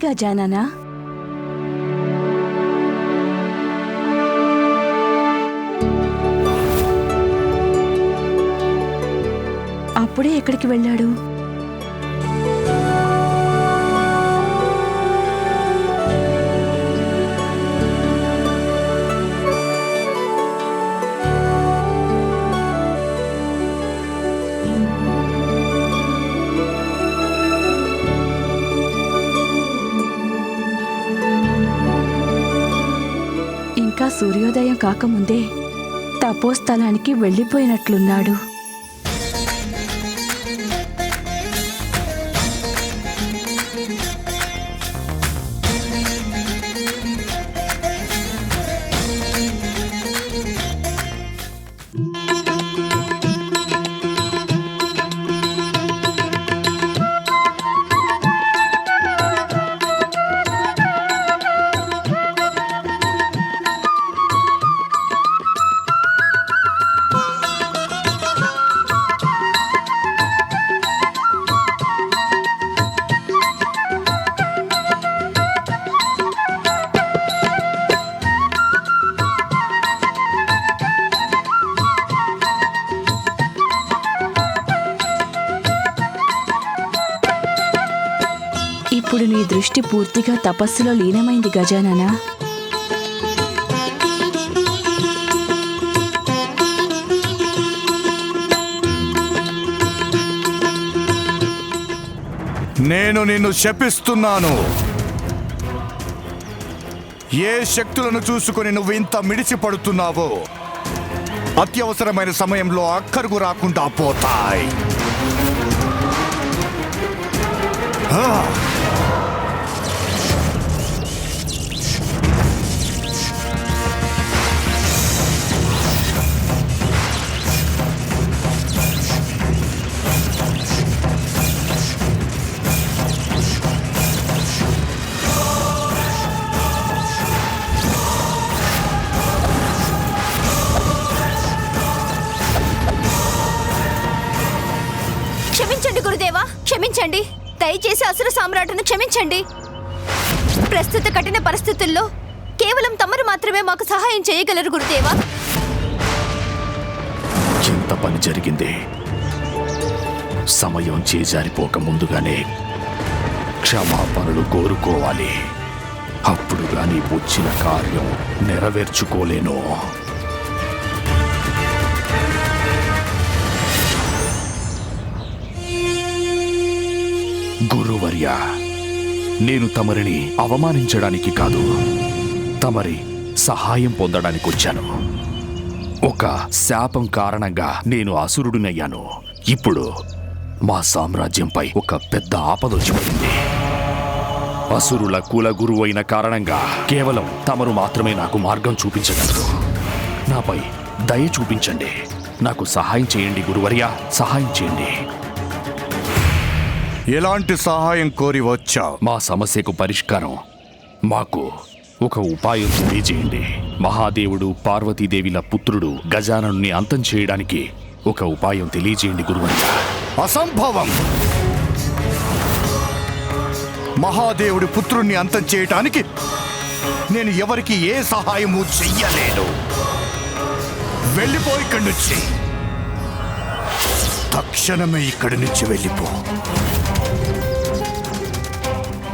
గజాననా. అప్పుడే ఎక్కడికి వెళ్ళాడు? ఇంకా సూర్యోదయం కాకముందే తపోస్థలానికి వెళ్ళిపోయినట్లున్నాడు. ఇప్పుడు నీ దృష్టి పూర్తిగా తపస్సులో లీనమైంది గజాననా. నేను నిన్ను శపిస్తున్నాను. ఏ శక్తులను చూసుకొని నువ్వు ఇంత మిడిసి పడుతున్నావో అత్యవసరమైన సమయంలో అక్కరకు రాకుండా పోతాయి. క్షమించండి గురుదేవా, క్షమించండి. దయచేసి అసుర సామ్రాటును క్షమించండి. ప్రస్తుత కఠిన పరిస్థితుల్లో కేవలం తమరు మాత్రమే మాకు సహాయం చేయగలరు గురుదేవా. ఎంత పని జరిగింది. సమయం చేజారిపోక ముందుగానే క్షమాపణలు కోరుకోవాలి. అప్పుడు గాని వచ్చిన కార్యం నెరవేర్చుకోలేను. గురువర్య, నేను తమరిని అవమానించడానికి కాదు, తమరి సహాయం పొందడానికి వచ్చాను. ఒక శాపం కారణంగా నేను అసురుడినయ్యాను. ఇప్పుడు మా సామ్రాజ్యంపై ఒక పెద్ద ఆపదొచ్చి పడింది. అసురుల కుల గురువు అయిన కారణంగా కేవలం తమరు మాత్రమే నాకు మార్గం చూపించగలరు. నాపై దయ చూపించండి. నాకు సహాయం చేయండి గురువర్య, సహాయం చేయండి. ఎలాంటి సహాయం కోరి వచ్చావు? మా సమస్యకు పరిష్కారం మాకు ఒక ఉపాయం తెలియజేయండి. మహాదేవుడు పార్వతీదేవిల పుత్రుడు గజాననుని అంతం చేయడానికి ఒక ఉపాయం తెలియజేయండి గురువర్య. అసంభవం! మహాదేవుడి పుత్రుణ్ణి అంతం చేయటానికి నేను ఎవరికి ఏ సహాయము చెయ్యలేను. వెళ్ళిపో ఇక్కడి నుంచి. తక్షణమే ఇక్కడి నుంచి వెళ్ళిపో.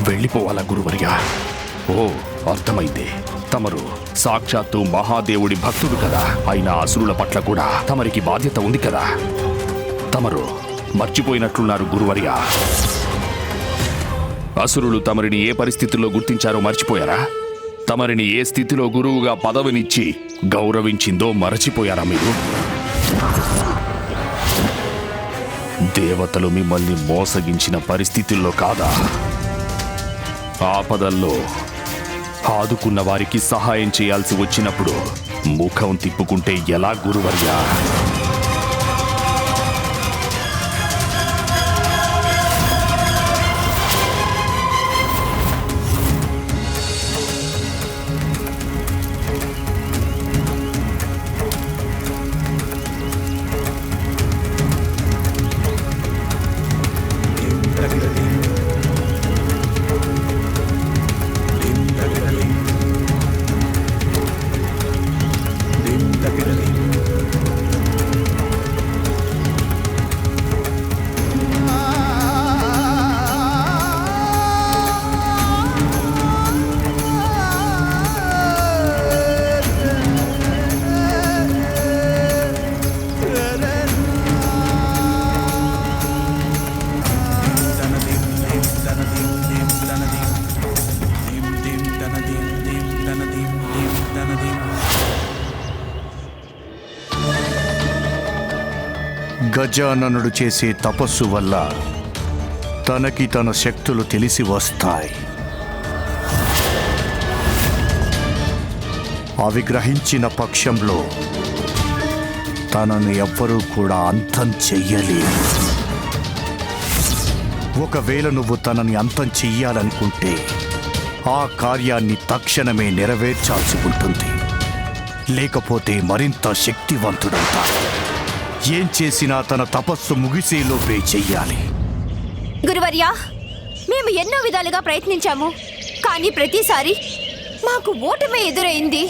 వెళ్ళిపోవాలా గురువర్య? ఓ, అర్థమైంది. తమరు సాక్షాత్తు మహాదేవుడి భక్తుడు కదా. అయినా అసురుల పట్ల కూడా తమరికి బాధ్యత ఉంది కదా. తమరు మర్చిపోయినట్లున్నారు గురువర్య. అసురులు తమరిని ఏ పరిస్థితుల్లో గుర్తించారో మర్చిపోయారా? తమరిని ఏ స్థితిలో గురువుగా పదవినిచ్చి గౌరవించిందో మరచిపోయారా మీరు? దేవతలు మిమ్మల్ని మోసగించిన పరిస్థితుల్లో కాదా? ఆపదల్లో ఆదుకున్న వారికి సహాయం చేయాల్సి వచ్చినప్పుడు ముఖం తిప్పుకుంటే ఎలా గురువర్యా? గజాననుడు చేసే తపస్సు వల్ల తనకి తన శక్తులు తెలిసి వస్తాయి. అవి గ్రహించిన పక్షంలో తనను ఎవ్వరూ కూడా అంతం చెయ్యలేరు. ఒకవేళ నువ్వు తనని అంతం చెయ్యాలనుకుంటే ఆ కార్యాన్ని తక్షణమే నెరవేర్చాల్సి ఉంటుంది. లేకపోతే మరింత శక్తివంతుడవుతాడు. ఏం చేసినా తన తపస్సు ముగిసేలోపే చెయ్యాలి. గురువర్యా, మేము ఎన్నో విధాలుగా ప్రయత్నించాము, కానీ ప్రతిసారి మాకు ఓటమే ఎదురైంది.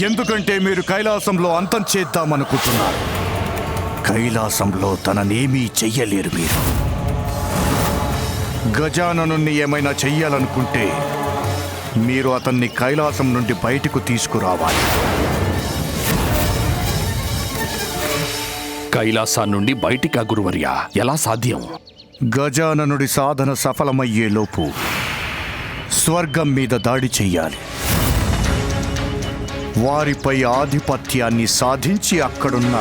ఎందుకంటే మీరు కైలాసంలో అంతం చేద్దామనుకుంటున్నారు. కైలాసంలో తననేమీ చెయ్యలేరు. మీరు గజాననుణ్ణి ఏమైనా చెయ్యాలనుకుంటే మీరు అతన్ని కైలాసం నుండి బయటకు తీసుకురావాలి. కైలాసా నుండి బయటికా గురువర్యా? ఎలా సాధ్యం? గజాననుడి సాధన సఫలమయ్యేలోపు స్వర్గం మీద దాడి చెయ్యాలి. వారిపై ఆధిపత్యాన్ని సాధించి అక్కడున్న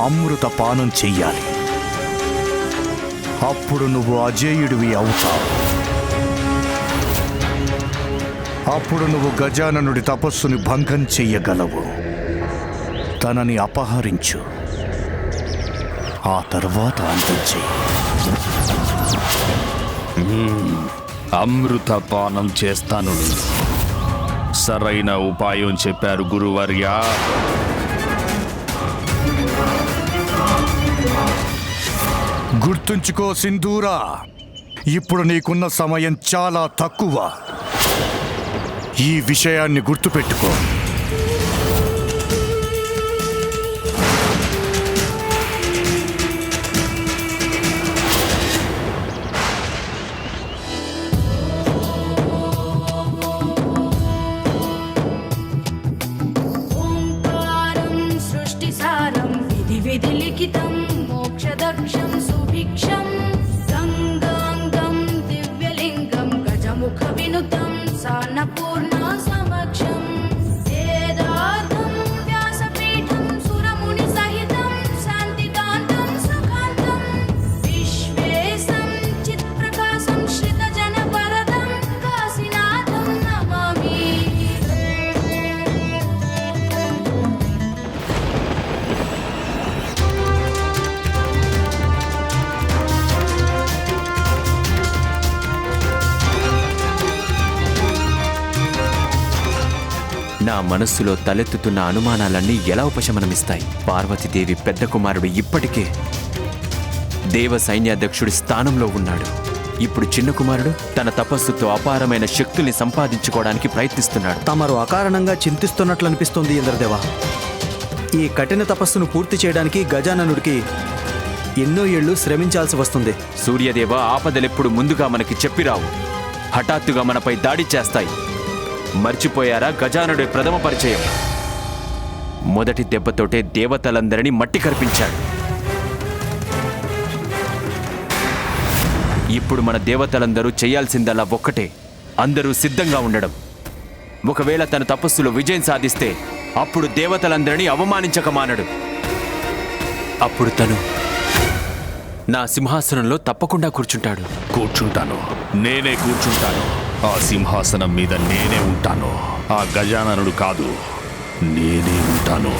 అమృత పానం చెయ్యాలి. అప్పుడు నువ్వు అజేయుడివి అవుతావు. అప్పుడు నువ్వు గజాననుడి తపస్సుని భంగం చెయ్యగలవు. తనని అపహరించు, ఆ తర్వాత అంతం చెయ్యి. అమృత పానం చేస్తాను. సరైన ఉపాయం చెప్పారు గురువర్యా. గుర్తుంచుకో సింధూరా, ఇప్పుడు నీకున్న సమయం చాలా తక్కువ. ఈ విషయాన్ని గుర్తుపెట్టుకో. విధిలిఖితం మోక్షదక్షం సుభిక్షం గంగాంగం దివ్యలింగం గజముఖ వినుతం సాన్నపూర్ణ సమక్షం వేదార్థం వ్యాసపీఠం సురముని సహితం శాంతికాంతం సుఖాంతం విశ్వేశం చిత్ప్రకాశం శ్రితజన వరదం కాశీనాథం నమామి. నా మనస్సులో తలెత్తుతున్న అనుమానాలన్నీ ఎలా ఉపశమనమిస్తాయి? పార్వతీదేవి పెద్ద కుమారుడు ఇప్పటికే దేవ సైన్యాధ్యక్షుడి స్థానంలో ఉన్నాడు. ఇప్పుడు చిన్న కుమారుడు తన తపస్సుతో అపారమైన శక్తుల్ని సంపాదించుకోవడానికి ప్రయత్నిస్తున్నాడు. తమరు అకారణంగా చింతిస్తున్నట్లు అనిపిస్తుంది ఇంద్రదేవ. ఈ కఠిన తపస్సును పూర్తి చేయడానికి గజాననుడికి ఎన్నో ఏళ్లు శ్రమించాల్సి వస్తుంది. సూర్యదేవ, ఆపదలెప్పుడు ముందుగా మనకి చెప్పిరావు, హఠాత్తుగా మనపై దాడి చేస్తాయి. మర్చిపోయారా గజానుడి ప్రథమ పరిచయం? మొదటి దెబ్బతోటే దేవతలందరినీ మట్టి కర్పించాడు. ఇప్పుడు మన దేవతలందరూ చేయాల్సిందల్లా ఒక్కటే, అందరూ సిద్ధంగా ఉండడం. ఒకవేళ తన తపస్సులో విజయం సాధిస్తే అప్పుడు దేవతలందరినీ అవమానించక మానడు. అప్పుడు తను నా సింహాసనంలో తప్పకుండా కూర్చుంటాడు. కూర్చుంటాను, నేనే కూర్చుంటాను. ఆ సింహాసనం మీద నేనే ఉంటాను. ఆ గజాననుడు కాదు, నేనే ఉంటాను.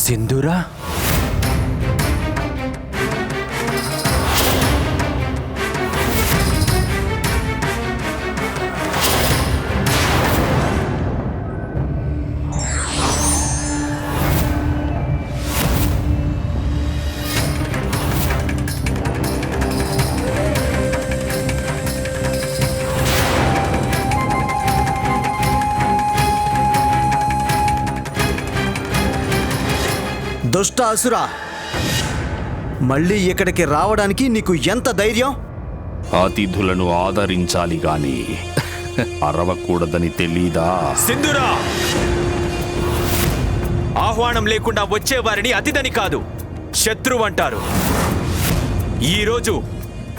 సింధూరా, దుష్ట అసురా, మళ్ళీ ఇక్కడికి రావడానికి నీకు ఎంత ధైర్యం? అతిథులను ఆదరించాలి గాని అరవకూడదని తెలీదా? సింధూరా, ఆహ్వానం లేకుండా వచ్చేవారిని అతిథని కాదు, శత్రువు అంటారు. ఈరోజు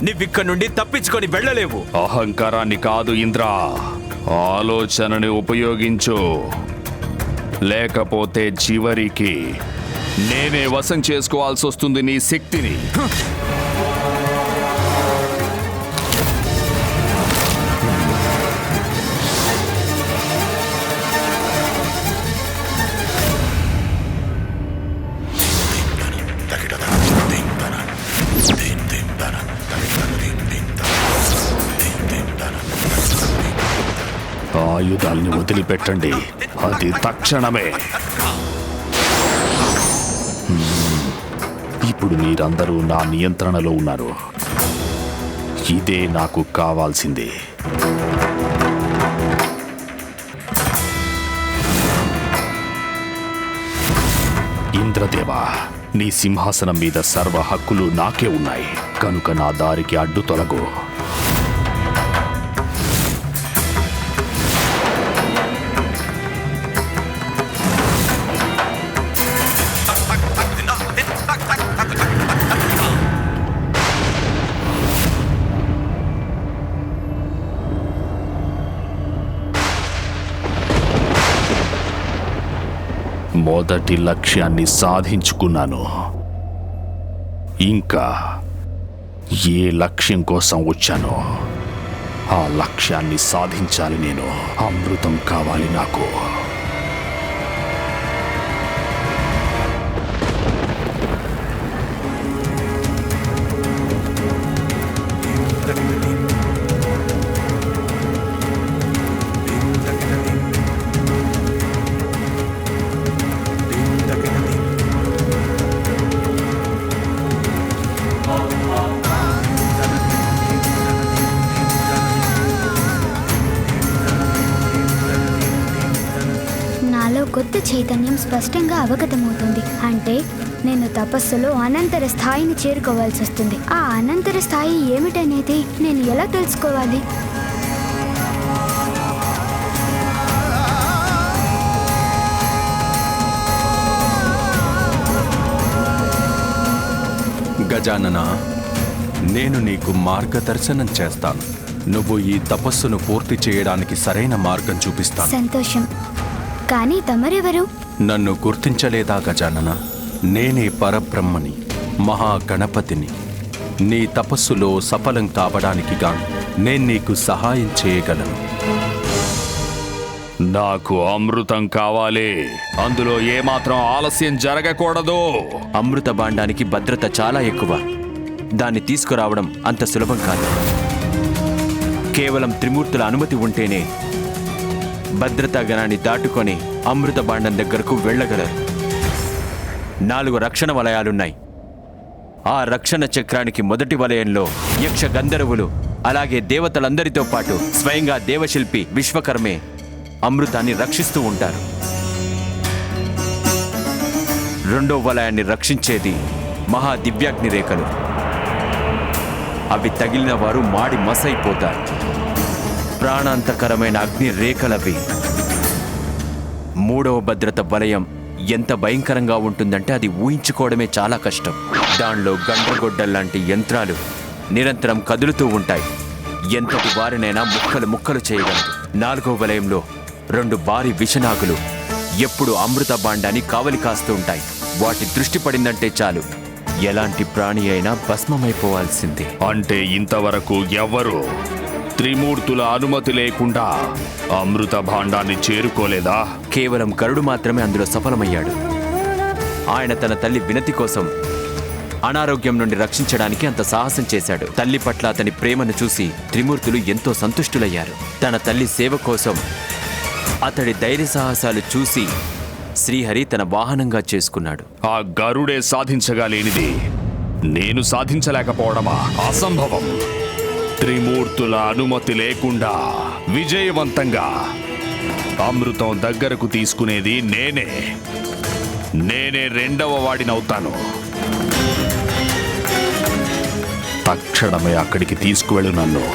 నువ్విక్కడి నుండి తప్పించుకొని వెళ్ళలేవు. అహంకారాన్ని కాదు ఇంద్ర, ఆలోచనని ఉపయోగించు. లేకపోతే చివరికి నేనే వశం చేసుకోవాల్సి వస్తుంది నీ శక్తిని. ఆయుధాల్ని వదిలిపెట్టండి, అది తక్షణమే. ఇప్పుడు మీరందరూ నా నియంత్రణలో ఉన్నారు. ఇదే నాకు కావాల్సింది. ఇంద్రదేవా, నీ సింహాసనం మీద సర్వ హక్కులు నాకే ఉన్నాయి. కనుక నా దారికి అడ్డు తొలగు. మొదటి లక్ష్యాన్ని సాధించుకున్నాను. ఇంకా ఏ లక్ష్యం కోసం వచ్చానో ఆ లక్ష్యాన్ని సాధించాలి నేను. అమృతం కావాలి నాకు. నాలో కొత్త చైతన్యం స్పష్టంగా అవగతమవుతుంది. అంటే నేను తపస్సులో అనంతర స్థాయిని చేరుకోవాల్సి వస్తుంది. ఆ అనంతర స్థాయి ఏమిటనేది నేను ఎలా తెలుసుకోవాలి? గజానన, నేను నీకు మార్గదర్శనం చేస్తాను. నువ్వు ఈ తపస్సును పూర్తి చేయడానికి సరైన మార్గం చూపిస్తాను. సంతోషం. కానీ తమరెవరు? నన్ను గుర్తించలేదా గజానన? నేనే పరబ్రహ్మని, మహాగణపతిని. నీ తపస్సులో సఫలం కావడానికి గాను నేను నీకు సహాయం చేయగలను. నాకు అమృతం కావాలి. అందులో ఏమాత్రం ఆలస్యం జరగకూడదు. అమృత భాండానికి భద్రత చాలా ఎక్కువ. దాన్ని తీసుకురావడం అంత సులభం కాదు. కేవలం త్రిమూర్తుల అనుమతి ఉంటేనే భద్రతా గణాన్ని దాటుకొని అమృత భాండం దగ్గరకు వెళ్ళగలరు. 4 రక్షణ వలయాలున్నాయి. ఆ రక్షణ చక్రానికి మొదటి వలయంలో యక్ష గంధర్వులు, అలాగే దేవతలందరితో పాటు స్వయంగా దేవశిల్పి విశ్వకర్మే అమృతాన్ని రక్షిస్తూ ఉంటారు. 2వ వలయాన్ని రక్షించేది మహా దివ్యాగ్ని రేఖలు. అవి తగిలిన వారు మాడి మసైపోతారు. ప్రాణాంతకరమైన అగ్ని రేఖలవి. 3వ భద్రత వలయం ఎంత భయంకరంగా ఉంటుందంటే అది ఊహించుకోవడమే చాలా కష్టం. దానిలో గండ్రగొడ్డల్లాంటి యంత్రాలు నిరంతరం కదులుతూ ఉంటాయి. ఎంతటి వారినైనా ముక్కలు ముక్కలు చేయగలదు. 4వ వలయంలో 2 భారీ విషనాగులు ఎప్పుడు అమృత భాండాన్ని కావలి కాస్తూ ఉంటాయి. వాటి దృష్టి పడిందంటే చాలు, ఎలాంటి ప్రాణి అయినా భస్మమైపోవాల్సిందే. అంటే ఇంతవరకు ఎవ్వరూ త్రిమూర్తుల అనుమతి లేకుండా అమృత భాండాన్ని చేరుకోలేదా? కేవలం గరుడు మాత్రమే అందులో సఫలమయ్యాడు. ఆయన తన తల్లి వినతి కోసం అనారోగ్యం నుండి రక్షించడానికి అంత సాహసం చేశాడు. తల్లి పట్ల అతని ప్రేమను చూసి త్రిమూర్తులు ఎంతో సంతుష్టులయ్యారు. తన తల్లి సేవ కోసం అతడి ధైర్య సాహసాలు చూసి శ్రీహరి తన వాహనంగా చేసుకున్నాడు. ఆ గరుడే సాధించగలేనిది నేను సాధించలేకపోవడమా? అసంభవం. త్రిమూర్తుల అనుమతి లేకుండా విజయవంతంగా అమృతం దగ్గరకు తీసుకునేది నేనే. 2వ వాడినవుతాను. తక్షణమే అక్కడికి తీసుకువెళ్ళు నన్ను.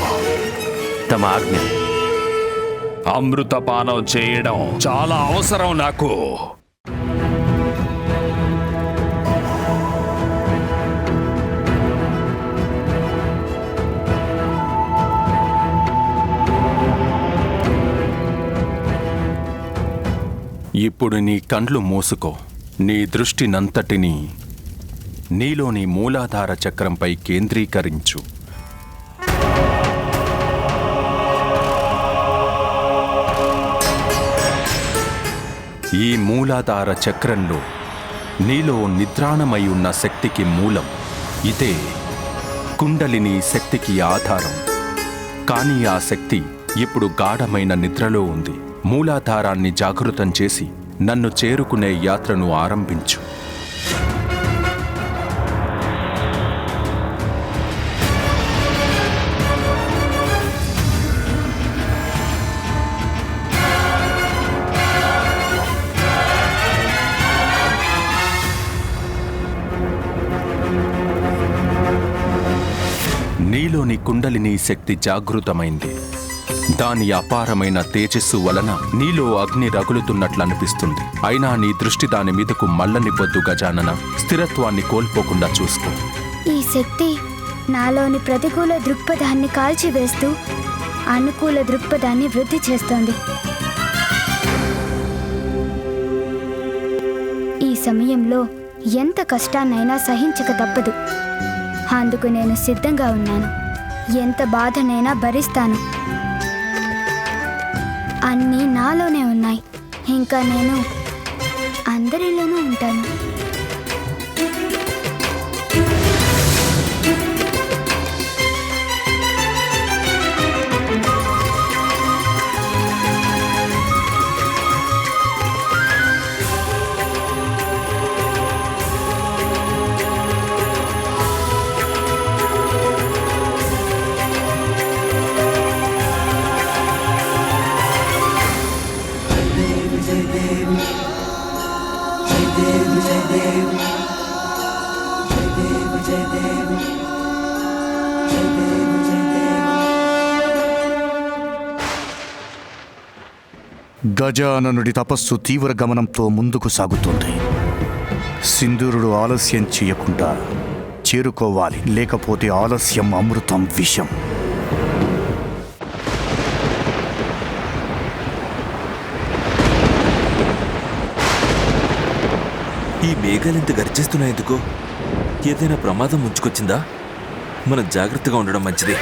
తమ ఆజ్ఞ. అమృతపానం చేయడం చాలా అవసరం నాకు. ఇప్పుడు నీ కండ్లు మూసుకో. నీ దృష్టినంతటినీ నీలోని మూలాధార చక్రంపై కేంద్రీకరించు. ఈ మూలాధార చక్రంలో నీలో నిద్రాణమై ఉన్న శక్తికి మూలం. ఇదే కుండలిని శక్తికి ఆధారం. కానీ ఆ శక్తి ఇప్పుడు గాఢమైన నిద్రలో ఉంది. మూలాధారాన్ని జాగృతం చేసి నన్ను చేరుకునే యాత్రను ఆరంభించు. నీలోని కుండలిని శక్తి జాగృతమైంది. దాని అపారమైన తేజస్సు వలన నీలో అగ్ని రగులుతున్నట్లు అనిపిస్తుంది. అయినా నీ దృష్టి దాని మీదకు మళ్ళనివ్వద్దు గజానన. స్థిరత్వాన్ని కోల్పోకుండా చూసుకో. ఈ శక్తి నాలోని ప్రతికూల దృక్పథాన్ని కాల్చివేస్తూ అనుకూల దృక్పథాన్ని వృద్ధి చేస్తోంది. ఈ సమయంలో ఎంత కష్టాన్నైనా సహించక తప్పదు. అందుకు నేను సిద్ధంగా ఉన్నాను. ఎంత బాధనైనా భరిస్తాను. అన్నీ నాలోనే ఉన్నాయి. ఇంకా నేను అందరిలోనూ ఉంటాను. గజాననుడి తపస్సు తీవ్ర గమనంతో ముందుకు సాగుతుంది. సింధూరుడు ఆలస్యం చేయకుండా చేరుకోవాలి, లేకపోతే ఆలస్యం అమృతం విషం. ఈ మేఘాలింత గర్జిస్తున్నాయెందుకో? ఏదైనా ప్రమాదం ముంచుకొచ్చిందా? మనం జాగ్రత్తగా ఉండడం మంచిది.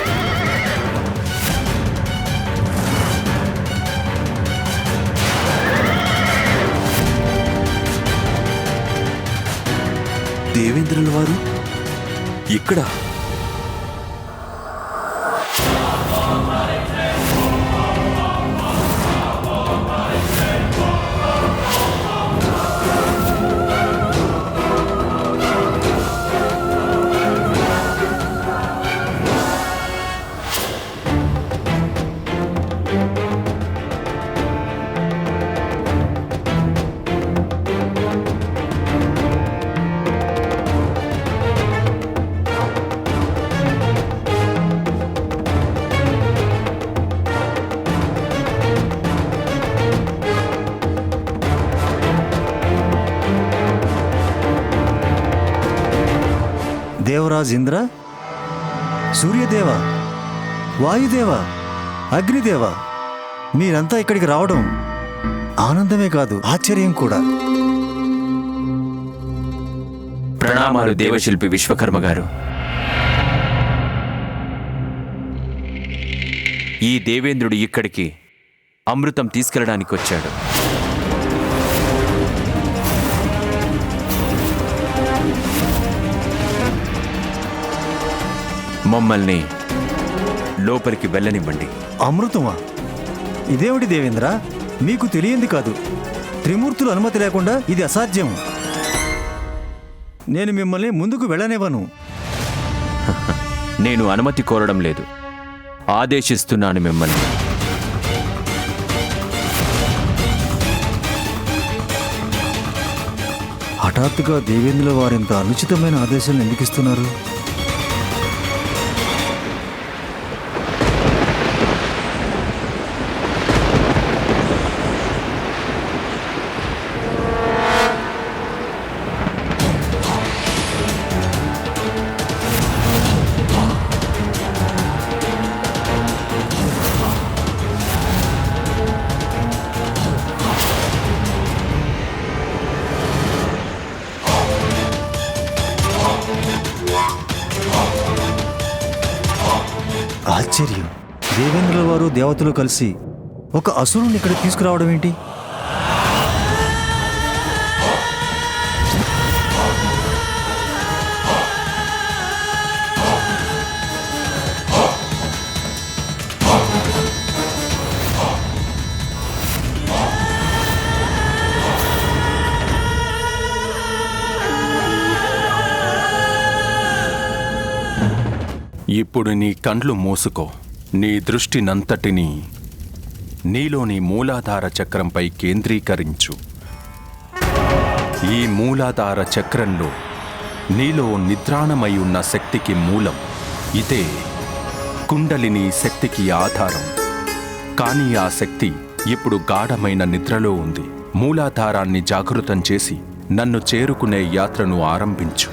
దేవేంద్రుల వారు ఇక్కడ? దేవరాజ్ ఇంద్ర, సూర్యదేవ, వాయుదేవ, అగ్నిదేవ, మీరంతా ఇక్కడికి రావడం ఆనందమే కాదు, ఆశ్చర్యం కూడా. ప్రణామాలు దేవశిల్పి విశ్వకర్మ గారు. ఈ దేవేంద్రుడు ఇక్కడికి అమృతం తీసుకెళ్ళడానికి వచ్చాడు. మమ్మల్ని లోపలికి వెళ్ళనివ్వండి. అమృతమా? ఇదేమిటి దేవేంద్ర, మీకు తెలియంది కాదు. త్రిమూర్తులు అనుమతి లేకుండా ఇది అసాధ్యం. నేను మిమ్మల్ని ముందుకు వెళ్ళనివ్వను. నేను అనుమతి కోరడం లేదు, ఆదేశిస్తున్నాను మిమ్మల్ని. హఠాత్తుగా దేవేంద్రుల వారింత అనుచితమైన ఆదేశాలను ఎందుకు ఇస్తున్నారు? ఆశ్చర్యం! దేవేంద్రుల వారు దేవతలు కలిసి ఒక అసురుని ఇక్కడ తీసుకురావడం ఏంటి? ఇప్పుడు నీ కండ్లు మూసుకో. నీ దృష్టినంతటినీ నీలోని మూలాధార చక్రంపై కేంద్రీకరించు. ఈ మూలాధార చక్రంలో నీలో నిద్రాణమై ఉన్న శక్తికి మూలం. ఇదే కుండలిని శక్తికి ఆధారం. కానీ ఆ శక్తి ఇప్పుడు గాఢమైన నిద్రలో ఉంది. మూలాధారాన్ని జాగృతం చేసి నన్ను చేరుకునే యాత్రను ఆరంభించు.